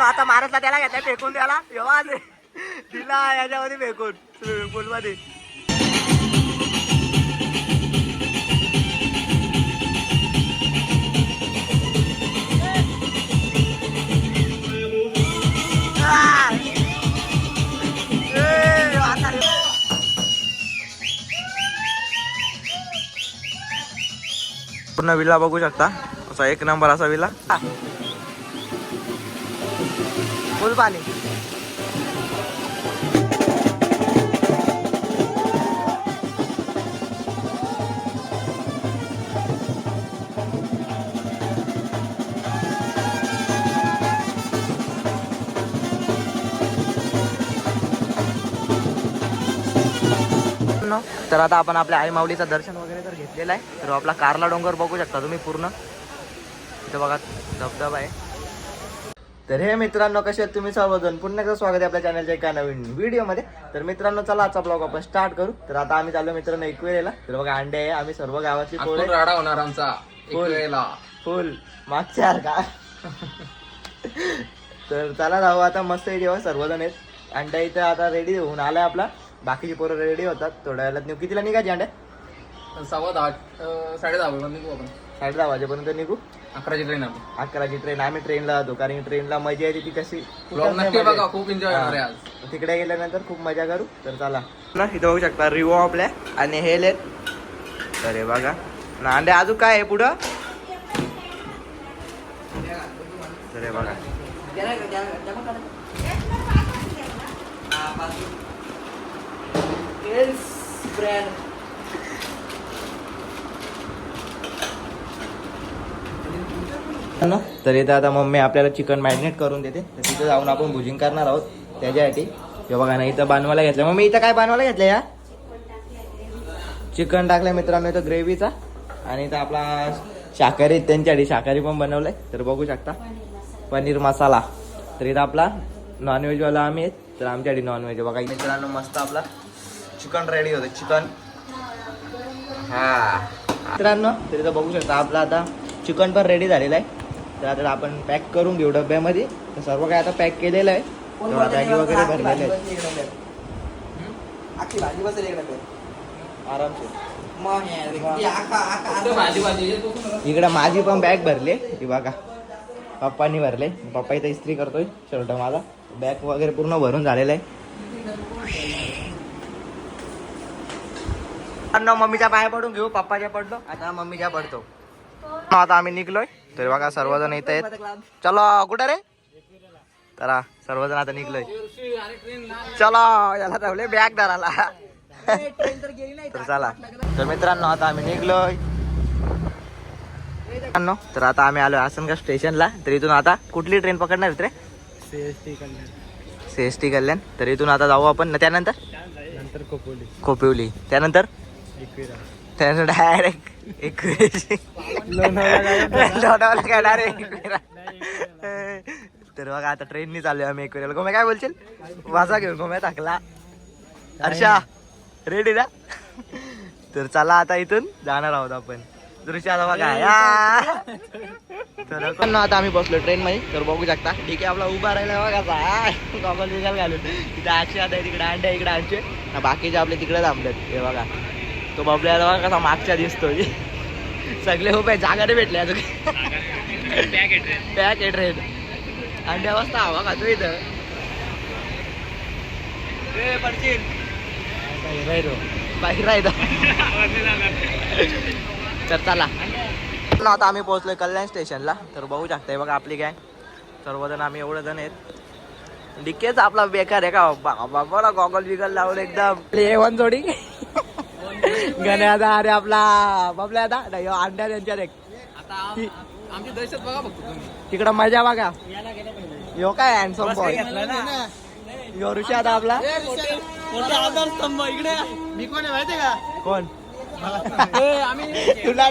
आता महाराजला त्याला घेतला फेकून द्याला तेव्हा दिला याच्यामध्ये फेकून स्विमिंग पूल मध्ये. पूर्ण विला बघू शकता, असा एक नंबर असा विला. फुल पाणी. तर आता आपण आपल्या आई माऊलीचं दर्शन वगैरे तर घेतलेलं आहे. तर आपला कारला डोंगर बघू शकता तुम्ही पूर्ण. इथं बघा धबधबा आहे. तर हे मित्रांनो कसे आहेत तुम्ही सर्वजण, पुन्हा एकदा स्वागत आहे आपल्या चॅनलच्या एका नवीन व्हिडिओमध्ये. तर मित्रांनो चला आजचा ब्लॉग आपण स्टार्ट करू. तर आता आम्ही चाललो मित्रांनो एकवेळेला. तर बघा अंडे आहे, आम्ही सर्व गावाची पोरं राडा होणार आमचा एकवेळेला फुल मागच्या का. तर चला जाऊ आता, मस्त आहे जेव्हा सर्वजण आहेत. अंडा इथं आता रेडी होऊन आलाय आपला, बाकीची पोरं रेडी होतात. थोड्या वेळात निघू. कितीला निघायची अंड्या? 10:15 10:30 निघू आपण. 10:30 वाजेपर्यंत निघू. 11ची ट्रेन आपण. 11ची ट्रेन. आम्ही ट्रेनला जातो कारण ट्रेनला मजा येते ती कशी. नक्की बघा, खूप एन्जॉय होणार आहे आज. तिकडे गेल्यानंतर खूप मजा करू. तर चला ना, इथं बघू शकता रिवो आपल्या आणि हे लेत. तर हे बघा ना अंडे. अजून काय आहे पुढं? तर हे बघा तर इथं आता मम्मी आपल्याला चिकन मॅरिनेट करून देते. तर तिथं जाऊन आपण भुजिंग करणार आहोत त्याच्यासाठी. हे बघा ना इथं बनवायला घेतलं. मम्मी इथं काय बनवायला घेतलं? या चिकन टाकलंय मित्रांनो इथं ग्रेव्हीचा. आणि इथं आपला शाकाहारी त्यांच्यासाठी शाकाहारी पण बनवलंय. तर बघू शकता पनीर मसाला. तर इथं आपला नॉनव्हेजवाला आम्ही आहेत, तर आमच्यासाठी नॉनव्हेज. बघा मित्रांनो मस्त आपला चिकन रेडी होतं. चिकन हा मित्रांनो, तर इथं बघू शकता आपला आता चिकन पण रेडी झालेलं आहे. तर आता आपण पॅक करून घेऊ डब्यामध्ये. तर सर्व काय आता पॅक केलेलं आहे. बॅगी वगैरे भरलेले आहेत. इकडं माझी पण बॅग भरली ती बघा, पप्पांनी भरले. पप्पा इथं इस्त्री करतोय शर्ट माझा. बॅग वगैरे पूर्ण भरून झालेलं आहे. मम्मीच्या पाया पडून घेऊ. पप्पाच्या पडलो, आता मम्मीच्या पडतो. आता आम्ही निघलोय. तर बघा सर्वजण इथं आहेत. चलो कुठं रे? तर सर्वजण आता निघलोय. चलो याला ठेवले बॅग धराला. तर चला. तर मित्रांनो आता आम्ही निघलोय. तर आता आम्ही आलोय आसनगाव स्टेशनला. तर इथून आता कुठली ट्रेन पकडणार रे? CST कल्याण. तर इथून आता जाऊ आपण. त्यानंतर खोपिवली. त्यानंतर डायरेक्ट एकविरा. तर बघा आता ट्रेननी चालूय आम्ही एकविराला. गोम्या काय बोलशील? वाजा घेऊन गोम्या टाकला. हर्षा रेडी ना? तर चला आता इथून जाणार आहोत आपण. दृश्याला बघा तर आता आम्ही बसलो ट्रेन मध्ये. तर बघू शकता ठीक आहे आपला उभा राहिला बघा गॉगल बिगल घालून. तिथे अक्षय आता तिकडे अंडे इकडे आमचे बाकीचे आपले तिकडे थांबलेत. हे बघा तो बबल्याला बघा कसा मागच्या दिसतोय. सगळे उभे जागा नाही भेटले अजून. पॅक आहे ट्रेन. अंड्या वाजता हवा खातो इथं. बाहेर राहिलो. तर चला आता आम्ही पोहोचलोय कल्याण स्टेशनला. तर बघू शकताय बघा आपली गँग सर्वजण. आम्ही एवढे जण आहेत. डिकेच आपला बेकार आहे का बाबा. गॉगल बिगल लावून एकदम A1 जोडी. गण्याचा अरे आपला बाबल्या आता अंड्या त्यांच्या रे. आमची दहशत बघा फक्त तुम्ही. तिकडं मजा बघा. यो काय हँडसम बॉय. यो ऋषा आता आपला आधारस्तंभ इकडे. मी कोण आहे माहितीये का? कोण? तुला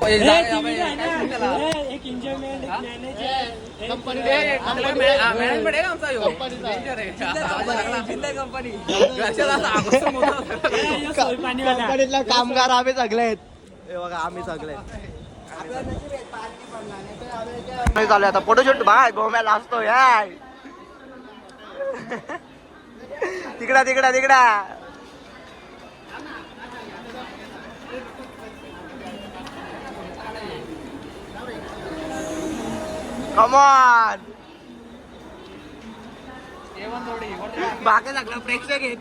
कंपनीतला कामगार आम्ही सगळे आहेत. हे बघा आम्ही सगळे चालू आता फोटोशूट बाय गोम्याला असतो याय तिकडा तिकडा तिकडा कमॉन बाकी सगळं प्रेक्षक आहेत.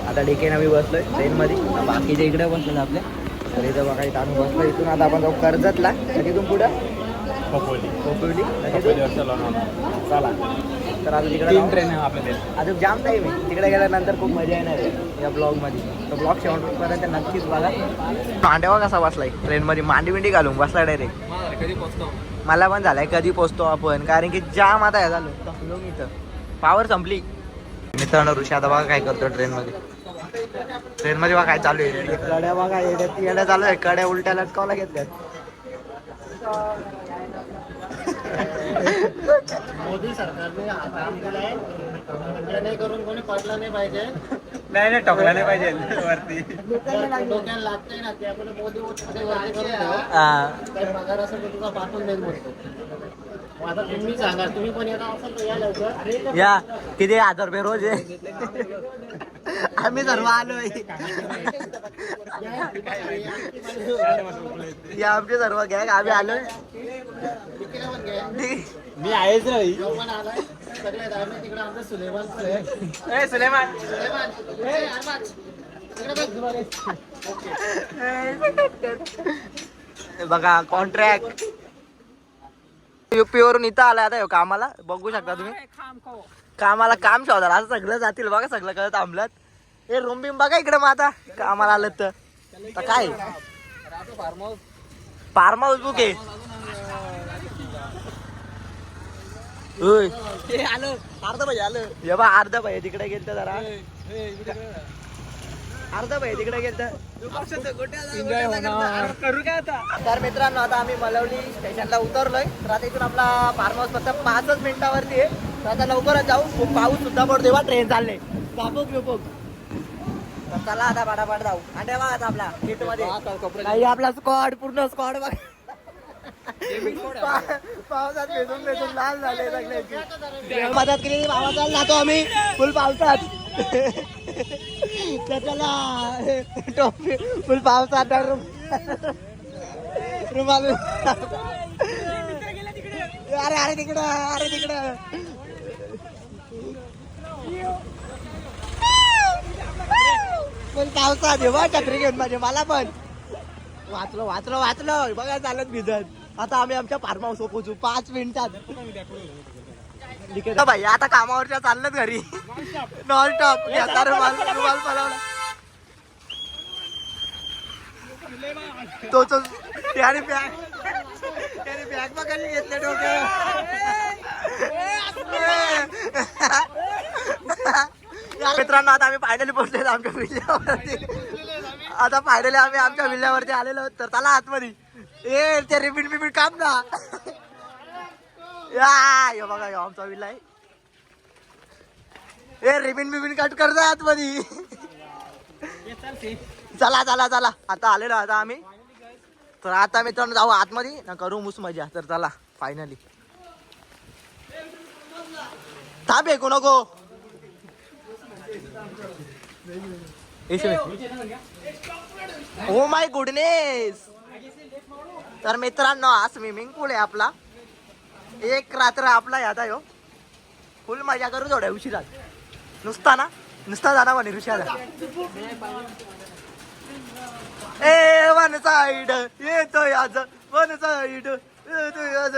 आता डीके नवी बसलोय ट्रेन मध्ये बाकीच्या इकडे बसलो आपल्या तर इथं बघा इथं आम्ही बसलो. इथून आता आपण जाऊ कर्जतला तर तिथून पुढं खोपोली चला. तर आता तिकडे ट्रेन आहे आपल्या अजून जाम टाईम आहे. तिकडे गेल्यानंतर खूप मजा येणार आहे या ब्लॉग मध्ये. तर ब्लॉग शेवटपर्यंत नक्कीच बघा. मांड्यावा कसा बसलाय ट्रेन मध्ये मांडी घालून बसला डायरेक्ट. कधी पोहोचतो मला पण झालंय कधी पोचतो आपण कारण की जाम आता झालो थकलो मी तर पावर संपली. मित्रांनो ऋषी आता बघा काय करतो ट्रेन मध्ये बघा काय चालू आहे. कड्या बघा येड्या चालू आहे. कड्या उलट्या लटकावला घेतल्यात. मोदी सरकारने काम केलंय जेणेकरून कोणी पडलं नाही पाहिजे. नाही टोकला नाही पाहिजे वरती डोक्याला लागतंय ना ते आपण मोदी वरती करून ठेवू. काही पगार असेल तर तुझा पाठवून देईल म्हणतो. आता तुम्ही सांगा तुम्ही पण येणार असाल तर या लवकर. या किती 1000 रुपये रोज आहे. आम्ही सर्व आलोय. या आमचे सर्व गॅग आम्ही आलोय. मी आहेच नाही. पण आलाय सगळे आम्ही तिकडे आमचं सुलेमान सुलेमान बघा कॉन्ट्रॅक्ट युपी वरून इथं आलाय आता कामाला. बघू शकता तुम्ही कामाला काम शोधायला असं सगळं जातील बघा. सगळं करत थांबलात. हे रूम बिम बघा इकडे मग आता कामाला आलं तर काय फार्म हाऊस बुक आहे. आलं अर्धा पाहिजे आलं हे बा अर्धा पाहिजे तिकडे गेलं जरा अर्धा पाहिजे तिकडे गेलं करू काय आता. तर मित्रांनो आता आम्ही मलवली स्टेशनला उतरलोय. तर आता इथून आपला फार्म हाऊस फक्त 5च मिनिटावरती आहे. तर आता लवकरच जाऊ. खूप पाऊस सुद्धा पडतो तेव्हा ट्रेन चालले कापूक बिपूक. तर चला आता पाठापाठ जाऊ. आणि बघा आता आपला सीट मध्ये काही आपला स्क्वॉड पूर्ण स्क्वॉड बघा पावसात भेटून लाल झाले सगळ्याची. मदत केली पावसात जातो आम्ही फुल पावसात. त्याला टोपी फुल पावसात रुमाल. अरे अरे तिकडं फुल पावसात बघ छत्री घेऊन माझे मला पण वाचलो बघा चालत भिजत. आता आम्ही आमच्या फार्म हाऊस पोहोचू 5 मिनिटात. भाई आता कामावरच्या चाललं घरी नॉन स्टॉप रुमाल पळवला तो त्याने बॅग बघायला घेतले डोक्या. मित्रांनो आता आम्ही फायनली पोहोचलेलो आमच्या विल्ल्यावरती. आता फायनली आम्ही आमच्या विल्ल्यावरती आलेलो. तर चला आतमध्ये ए ते रिपीट काम ना या बघा आमचा विल्ला आहे. ए रिबीन कट कर जा आतमध्ये. चला आता आलेलो आता आम्ही. तर आता मित्रांनो जाऊ आतमध्ये ना करू मुस मजा. तर चला फायनली थांब ऐकू नको. Oh my goodness. तर मित्रांनो हा स्विमिंग पूल आहे आपला. एक रात्र आपला यादा यो फुल मजा करू थोड्या उशिरात. नुसता जाणार म्हणे ऋषाला. ए वन साईड येतो याच वन साईड येतो याच.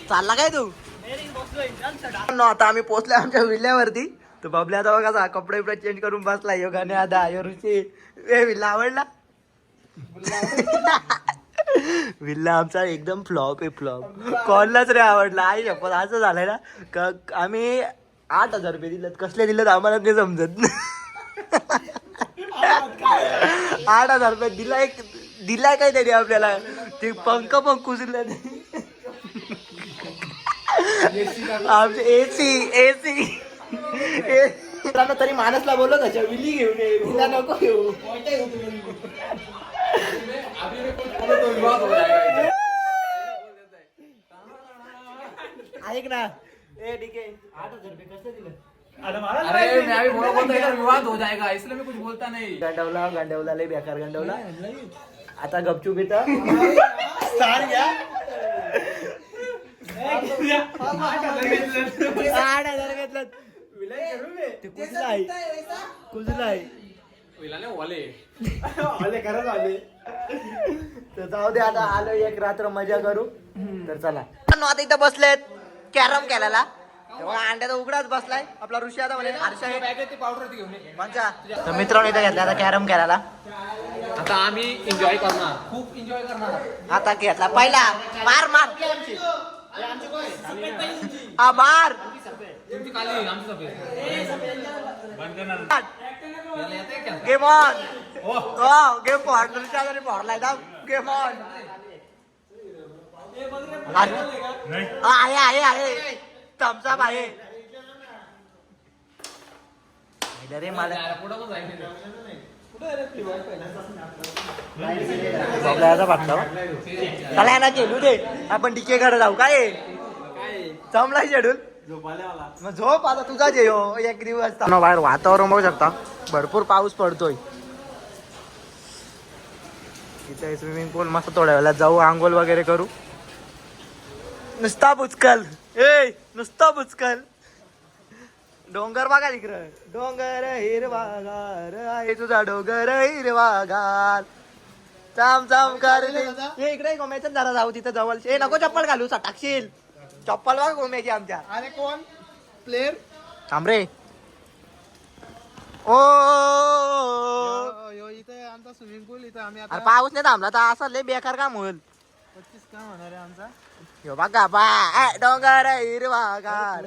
चालला काय तू. आता आम्ही पोहोचले आमच्या विल्ल्यावरती. तर बबल्या आता बघा कपडे बिपडे चेंज करून बसला. यो गाणे आता यो ऋषी ए विल्ला आवडला. विल्ला आमचा एकदम फ्लॉप आहे फ्लॉप. कॉललाच रे आवडला. आई शपथ असं झालंय ना का आम्ही 8,000 रुपये दिलेत कसले दिलेत आम्हाला नाही समजत. 8,000 रुपये दिलाय काय तरी आपल्याला. ते पंख पण कुजले आमचे एसी तरी मानसला बोललो त्याच्या विली घेऊन ये, विला नको घेऊ. ऐक ना ए ठीक आहे 8,000 रुपये कसं दिलं. अरे मैं अभी बोला बोलता इधर विवाद हो जाएगा इसलिए मैं कुछ बोलता नहीं. गांडवला लय बेकार गांडवला. आता गपचूप इथं स्टार घ्या. 8,000 घेतलं. ते कुजला आहे विलाने वाले तर जाऊ दे. आता आलो एक रात्र मजा करू. तर चला आता इथं बसलेत कॅरम खेळायला. तेव्हा अंड्याचा उघडाच बसलाय आपला ऋषी. आता म्हणे आरशा तर मित्रांनो इथं घेतला आता कॅरम खेळायला. आता आम्ही एन्जॉय करणार, खूप एन्जॉय करणार. आता घेतला पहिला मार हा मार तुमची काली आमची सफेद गेम ऑन. हो गेम पॉडच्या जरी पॉडलाय ना गेम ऑन. आहे थम्सअप आहे रे मला. त्याला ना खेळू दे आपण डीके कडे जाऊ. काय जमलाय शेड्यूल मग झोप. आता तुझा जे हो एक दिवस बाहेर वातावरण बघू शकता भरपूर पाऊस पडतोय. इथे स्विमिंग पूल मस्त थोड्या वेळात जाऊ आंघोळ वगैरे करू. नुसता बुचकल नुसता बुचकल. डोंगर बघा तिकडं डोंगर हिरवागार आहे तुझा डोंगर हिरवागार चाम चाम कर. इकडे गोम्याच्या जरा जाऊ तिथं जवळ. नको चप्पल घालू टाकशील. चप्पल बघा गोम्याची आमच्या. अरे कोण प्लेअर थांब रे. ओ इथे आमचा स्विमिंग पूल. इथे आम्ही अरे पाऊस नाही थांबला तर असं लय बेकार काम होईल. 25 काम होणार आहे आमचा. यो बघा बा डोंगर हिरवागार.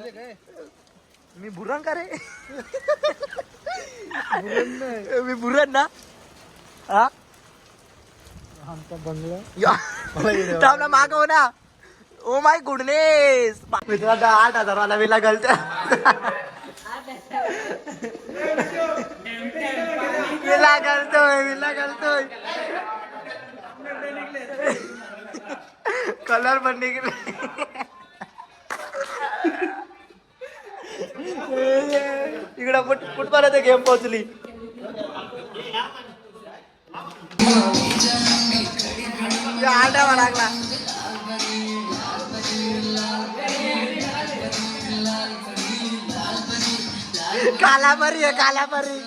मी बुरण का रे. मी बुरण ना. हा आमचा बंगला थांबला मागव ना. Oh my goodness. मित्रांनो 8,000 वाला विला गलत. विला गलतोय कलर पण निघले. इकडं कुठपर्यंत गेम पोहोचली. आड्यावा लागला. कालापरी आहे कालापरी.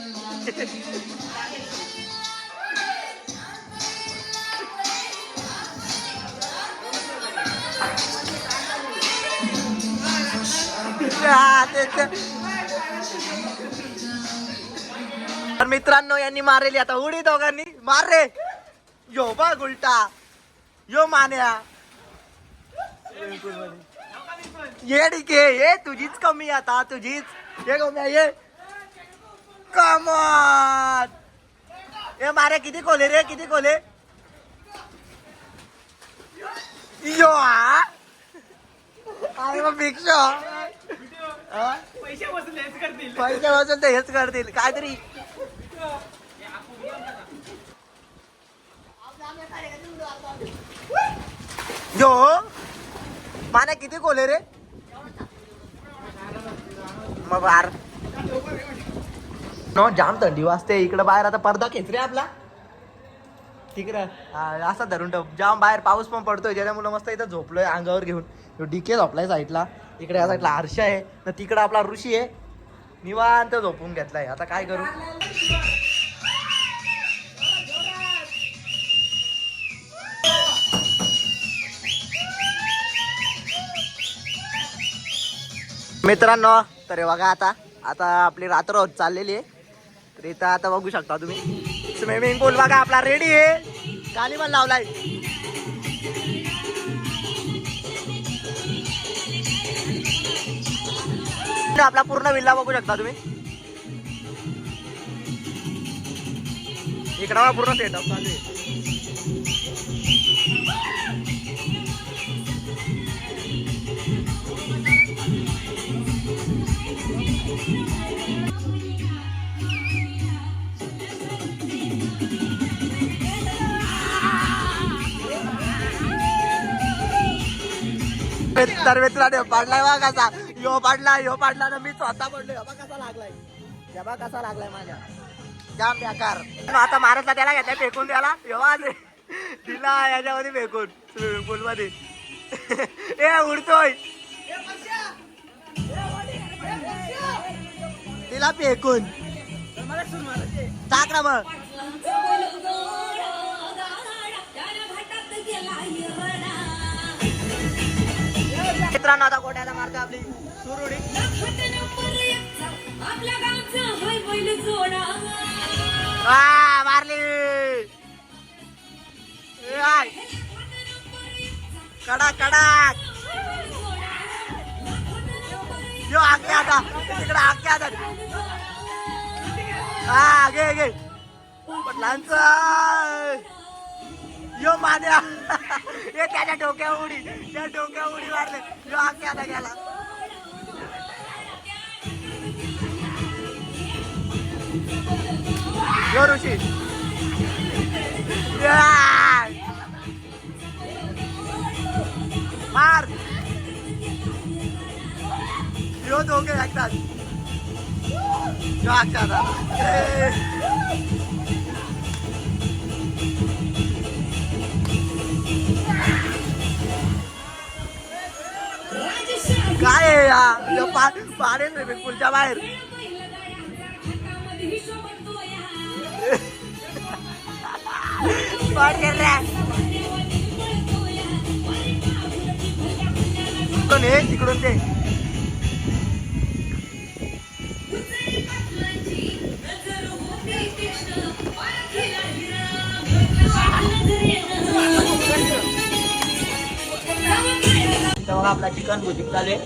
तर मित्रांनो यांनी मारलेली आता उडी. दोघांनी मार रे. यो बा उलटा यो मान्या. ये ठीक आहे ये तुझीच कमी आता तुझीच. ये गोम्या ये कमॉन. ये मारे किती खोले रे किती खोले. यो अरे मग भिक्षा पैसे वसूल ते हेच करतील काहीतरी. यो माने किती खोले रे. मग बार नो जाम थंडी वाजते इकडं बाहेर. आता पडदा खेच रे आपला तिकडं असा धरून ठेव. जाम बाहेर पाऊस पण पडतोय त्याच्यामुळे मस्त इथं झोपलोय अंगावर घेऊन. डीके झोपलाय साईडला. इकडे या साईडला हर्ष आहे तर तिकडं आपला ऋषी आहे निवांत झोपून घेतलाय. आता काय करू. मित्रांनो तर बघा आता आपली रात्र होत चाललेली आहे. तर इथं आता बघू शकता तुम्ही स्विमिंग पूल बघा आपला रेडी आहे. गाणी पण लावलाय. आपला पूर्ण विल्ला बघू शकता तुम्ही. इकडा पूर्ण सेटअप चालू आहे. तर मित्रांनो पडलाय बा कसा यो पाडला ना मी स्वतः पडलोय. बा कसा लागलाय बा कसा लागलाय माझ्या जाम बेकार. आता महाराजला त्याला घेतलाय फेकून द्याला दिला याच्यामध्ये फेकून स्विमिंग पूल मध्ये ए उडतोय तिला फेकून टाक ना मग. मित्रांनो आता कोट्याला मारतो आपली सुरुडी. मारली कडा कडा यो आगे आता तिकडे आगे आता हा घे घे पटलांच यो मान्या हे त्याच्या डोक्या उडी मारले. यो आगे आता गेला. यो ऋषी मार. यो दोघे लागतात. यो आगे आता काय पाणी स्विमिंग पूलच्या बाहेर. तिकडून ते बघा आपला चिकन भुजिक चालू आहे.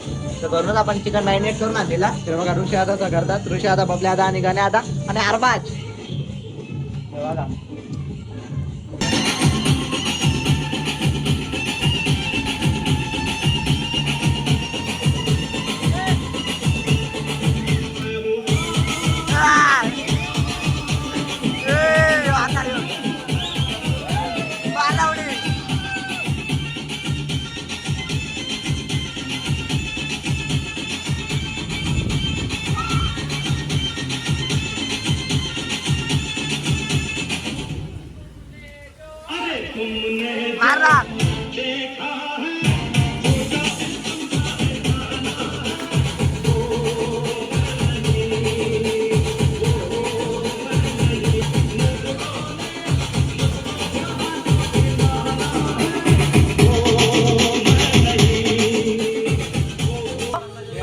तर घरूनच आपण चिकन मॅरिनेट करून आणलेला. तर बघा ऋषी आता करतात. ऋषी आता बबल्या आता आणि गाणे आता आणि अरबाज बघा.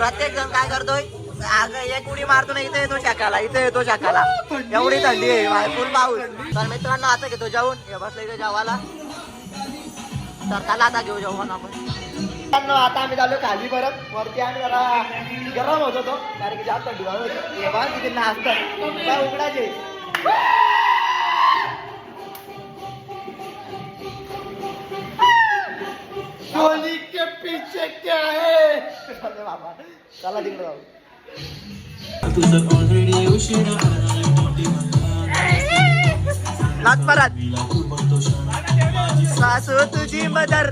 प्रत्येक जण काय करतोय एक उडी मारतो ना. इथे येतो शाकाला एवढी थंडी आहे फुल पाऊस. तर मित्रांनो आता घेतो जाऊन हे बसलं इथे जेवायला. तर त्याला आता घेऊ जेवण आपण. आता आम्ही चाललो खाली परत वरती. आम्ही जरा गरम होत होतो कारण की जास्त थंडी होती. बघा तिथे नाचतात उघडाचे. सोनी के पीछे क्या है बाबा. चला तिकडे जाऊ. लाच परत सासू तुझी मदर.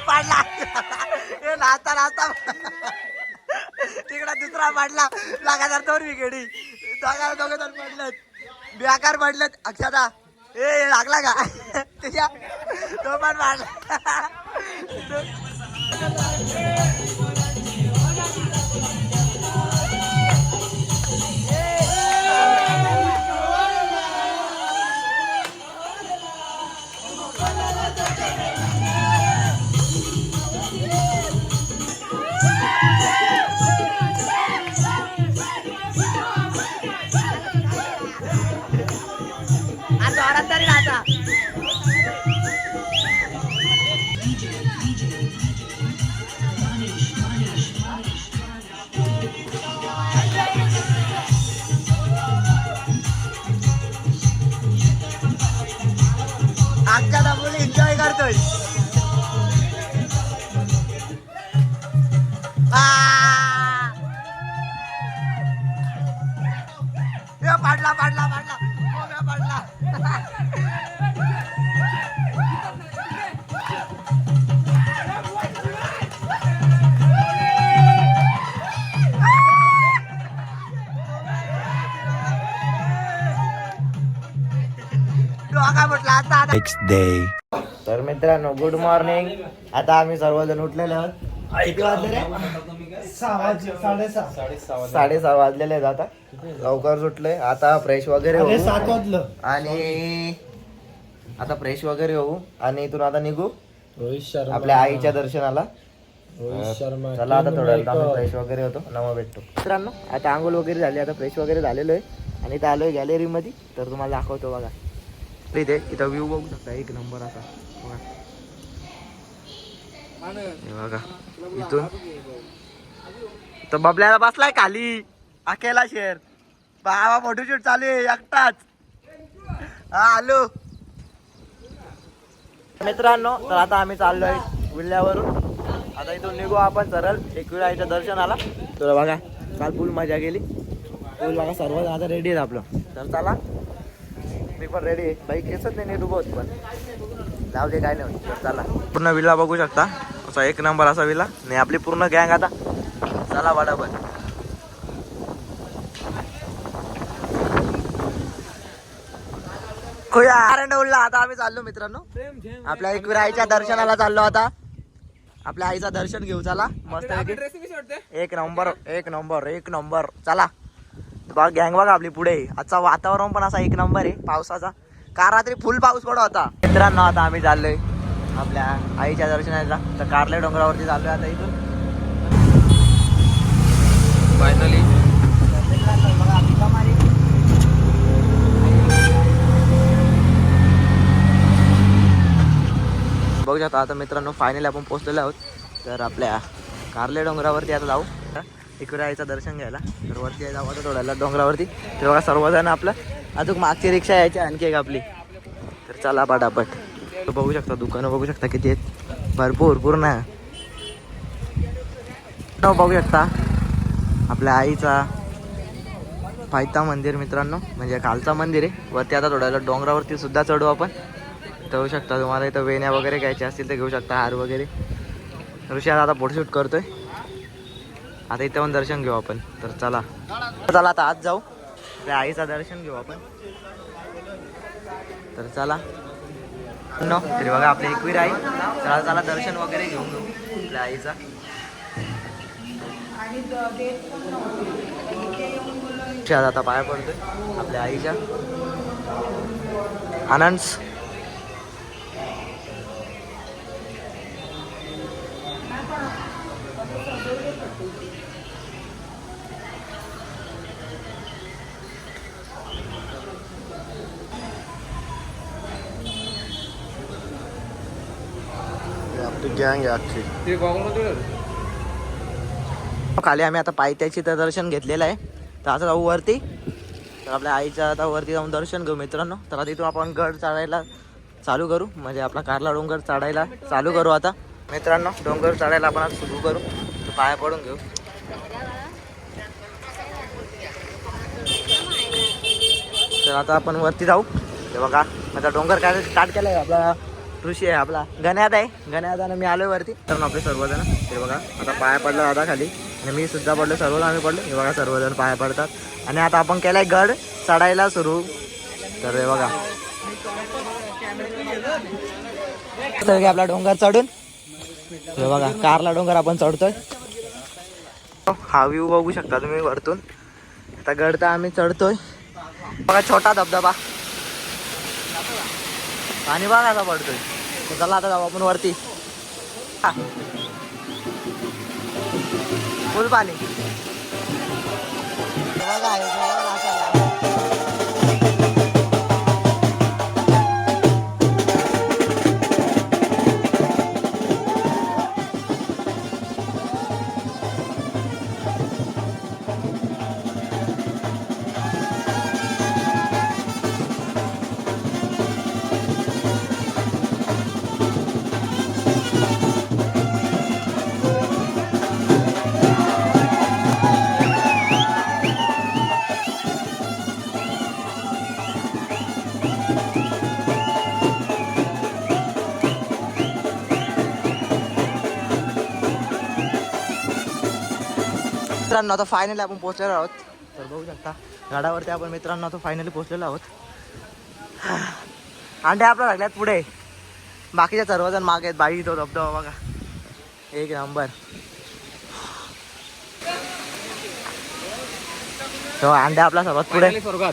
पाडला नाचता तिकडा दुसरा पाडला. लगातार 2 विकेटी. दोघे जण पडलेत बेकार पडलेत. अक्षता ए लागला का तुझ्या तो पण पाडला. जोरात तरी फुल एन्जॉय करतोय. पाडला पाडला पाडला गोम्या पाडला. Next day. तर मित्रांनो गुड मॉर्निंग. आता आम्ही सर्वजण उठलेले आहोत. किती वाजले रे? 6:30 वाजलेले आहेत. आता लवकर सुटलोय. आता फ्रेश वगैरे होऊ 7 वाजलं. आणि आता फ्रेश वगैरे होऊ आणि इथून आता निघू रोहित शर्मा आपल्या आईच्या दर्शनाला. रोहित शर्मा चला आता थोड्या वेळात फ्रेश वगैरे होतो नवा भेटतो. मित्रांनो आता आंघोळ वगैरे झाली. आता फ्रेश वगैरे झालेलो आहे आणि इथं आलोय गॅलरी मध्ये. तर तुम्हाला दाखवतो बघा. इथे इथं व्ह्यू बघू शकता. एक नंबर असा बघा. हे बघा इथून तर बबल्याला बसलाय खाली अकेला शेर. बाबा फोटोशूट चालू आहे एकटाच. हा आलो मित्रांनो. तर आता आम्ही चाललोय विल्ल्यावरून. आता इथून निघू आपण सरळ एकविराईच्या दर्शनाला. तर बघा काल फुल मजा गेली. फुल बघा सर्व आता रेडी आहेत आपलं. तर चला मी पण रेडी आहे. बाईक केसच नाही नीट उभं होत पण जाऊ दे काय नाही होत. तर चला पूर्ण विला बघू शकता. असा एक नंबर असा विला नाही आपली पूर्ण गँग. आता चला बडाबड. आता आम्ही चाललो मित्रांनो आपल्या एकविराईच्या दर्शनाला चाललो. आता आपल्या आईचं दर्शन घेऊ. चला मस्त एक नंबर एक नंबर एक नंबर. चला बघा गँग बघा आपली पुढे. आजचा वातावरण पण असा एक नंबर आहे पावसाचा. काल रात्री फुल पाऊस पडत होता. मित्रांनो आता आम्ही चाललोय आपल्या आईच्या दर्शनाला. तर कारले डोंगरावरती चाललोय आता इथून फायनली. बघू शकता आता मित्रांनो फायनली आपण पोहोचलेलो आहोत. तर आपल्या कारले डोंगरावरती आता जाऊ इकडे आईचं दर्शन घ्यायला. तर वरती जाऊ आता थोड्याला डोंगरावरती. ते बघा सर्वजण आपलं अजून मागची रिक्षा यायची आणखी एक आपली. तर चला पटापट. बघू शकता दुकानं बघू शकता किती आहेत भरपूर पूर्ण. बघू शकता आपल्या आईचा पायथा मंदिर मित्रांनो म्हणजे खालचा मंदिर आहे. वरती आता थोड्याला डोंगरावरती सुद्धा चढू आपण. तर शकता तुम्हाला इथं वेण्या वगैरे घ्यायच्या असतील तर घेऊ शकता. हार वगैरे. ऋषी आता फोटोशूट करतोय. आता इथं पण दर्शन घेऊ आपण. तर चला चला आता आज जाऊ त्या आईचं दर्शन घेऊ आपण. तर चला तरी बघा आपली एकवीर आई. चला चला दर्शन वगैरे घेऊन घेऊ आपल्या आईचा. आता पाया पडतोय आपल्या आईच्या. आनंद गँग आहे खाली. आम्ही आता पायथ्याची तर दर्शन घेतलेलं आहे. तर आता जाऊ वरती. तर आपल्या आईच्या आता वरती जाऊन दर्शन घेऊ मित्रांनो. तर आता इथून आपण गड चढायला चालू करू म्हणजे आपला कारला डोंगर चढायला चालू करू. आता मित्रांनो डोंगर चढायला आपण आज सुरू करू. तर पाया पडून घेऊ. तर आता आपण वरती जाऊ. ते बघा आता डोंगर काय स्टार्ट केलाय. आपला ऋषी आहे आपला गण्यात आहे. गण्यात मी आलोय वरती. तर आपले सर्वजण ते बघा आता पाया पडला दादा खाली आणि मी सुद्धा पडलो. सर्वजण आम्ही पडलो. हे बघा सर्वजण पाया पडतात. आणि आता आपण केलाय गड चढायला सुरू. तर हे बघा तर आपला डोंगर चढून हे बघा कारला डोंगर आपण चढतोय. हा व्ह्यू बघू शकता तुम्ही वरतून. आता गड तर आम्ही चढतोय. बघा छोटा धबधबा आणि बघा आता पडतोय. तर चला आता जाऊ आपण वरती. फुल पाणी बघा. मित्रांनो आता फायनली आपण पोहोचलेलो आहोत. तर बघू शकता गडावरती आपण मित्रांनो आता फायनली पोहोचलेलो आहोत. अंडे आपल्या लागल्यात पुढे, बाकीचे सर्वजण मागे आहेत. बाई तो धबधबा बघा एक नंबर. तो अंडे आपला सर्वात पुढे. Finally स्वर्गात.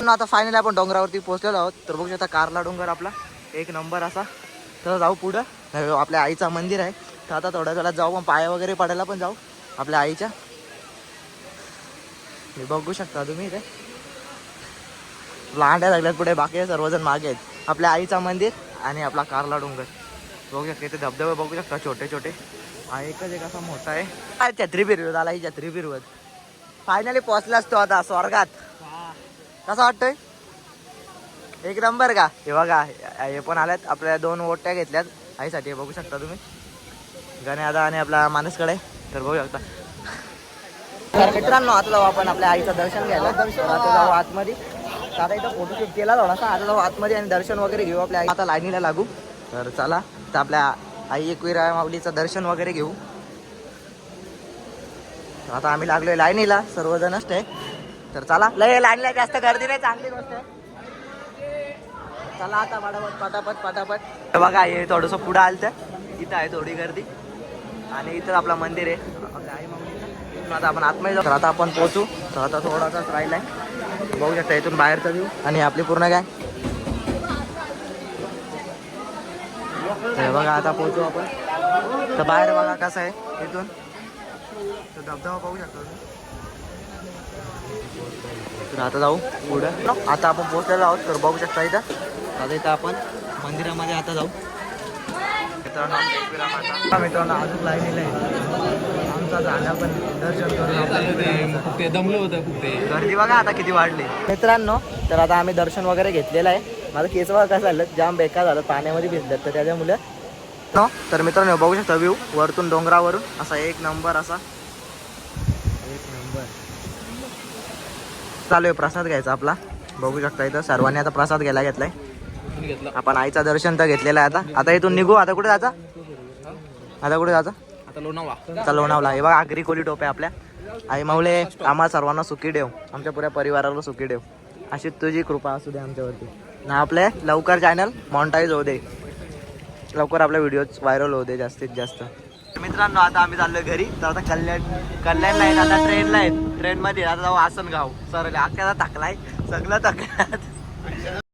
आता फायनली आपण डोंगरावरती पोहोचलेलो आहोत. तर बघू शकता कारला डोंगर आपला एक नंबर असा. तर जाऊ पुढं, आपल्या आईचं मंदिर आहे. तर आता थोड्या वेळात जाऊ, पण पाया वगैरे पडायला पण जाऊ आपल्या आईच्या. हे बघू शकता तुम्ही इथे लांड्या लागल्यात पुढे, बाकी सर्वजण मागे आहेत. आपल्या आईचा मंदिर आणि आपला कारला डोंगर बघू शकता. इथे धबधबे बघू शकता छोटे छोटे. हा एकच एक असा मोठा आहे. काय छत्री फिरवत आला, ही छत्री फिरवत फायनली पोहोचला असतो आता स्वर्गात. कसा वाटतोय? एक नंबर का? हे बघा हे पण आल्यात. आपल्या 2 ओट्या घेतल्यात आईसाठी. बघू शकता तुम्ही गण्यादा आणि आपला मानसकडे. तर बघू शकता. तर मित्रांनो आता जाऊ आपण आपल्या आईचं दर्शन घ्यायला. आता जाऊ आतमध्ये. आता इथं फोटोशूट केला थोडासा. आता जाऊ आतमध्ये आणि दर्शन वगैरे घेऊ आपल्या आई. आता लाईनीला लागू. तर चला तर आपल्या आई एकविरा माऊलीचं दर्शन वगैरे घेऊ. आता आम्ही लागलोय लाईनीला, सर्वजण असते. तर चला, लय लाईनला जास्त गर्दी नाही, चांगली गोष्ट आहे. चला आता पटापट पटापट. बघा हे थोडंसं पुढं आलं तर इथं आहे थोडी गर्दी. आणि इथं आपलं मंदिर आहे आपल्या आई माऊलीचं. आता आपण आतमध्ये जाऊ. तर आता आपण पोहोचू. तर आता थोडासाच राहिला आहे. बघू शकता इथून बाहेरचा व्ह्यू आणि आपली पूर्ण काय. तर बघा आता पोहोचू आपण. तर बाहेर बघा कसं आहे इथून. तर धबधबा बघू शकता तुम्ही. तर आता जाऊ पुढं. आता आपण पोहोचलेलो आहोत. तर बघू शकता इथं. आता इथं आपण मंदिरामध्ये आता जाऊ. मित्रांनो अजून लाईनीला आहे. आमचा झाला पण दर्शन करून खूप ते दमलं होतं खूप ते. गर्दी बघा आता किती वाढली मित्रांनो. तर आता आम्ही दर्शन वगैरे घेतलेलं आहे. माझं केस बघा कसं झालं, जाम बेकार झालं, पाण्यामध्ये भिजलं. तर त्याच्यामुळे तर मित्रांनो बघू शकता व्ह्यू वरतून डोंगरावरून असा एक नंबर असा एक नंबर. चालू आहे प्रसाद घ्यायचा आपला. बघू शकता इथं सर्वांनी आता प्रसाद घ्यायला घेतलाय. आपण आईचं दर्शन तर घेतलेलं आहे. आता इथून निघू. आता कुठे जायचं? आता कुठे जायचं? आता लोणावळा. आता लोणावळा. हे बघा आगरी कोली टोप आहे आपल्या आई माऊले. आम्हाला सर्वांना सुखी ठेव, आमच्या पुऱ्या परिवाराला सुखी ठेव, अशी तुझी कृपा असू दे आमच्यावरती. ना आपले लवकर चॅनल मॉनिटाईज होऊ दे, लवकर आपल्या व्हिडिओज व्हायरल होऊ दे जास्तीत जास्त. मित्रांनो आता आम्ही चाललोय घरी. तर आता कल्याणला आहेत, आता ट्रेनला आहेत. ट्रेनमध्ये आता जाऊ आसनगाव. सर अख्याला टाकलाय सगळं टाकल्यात.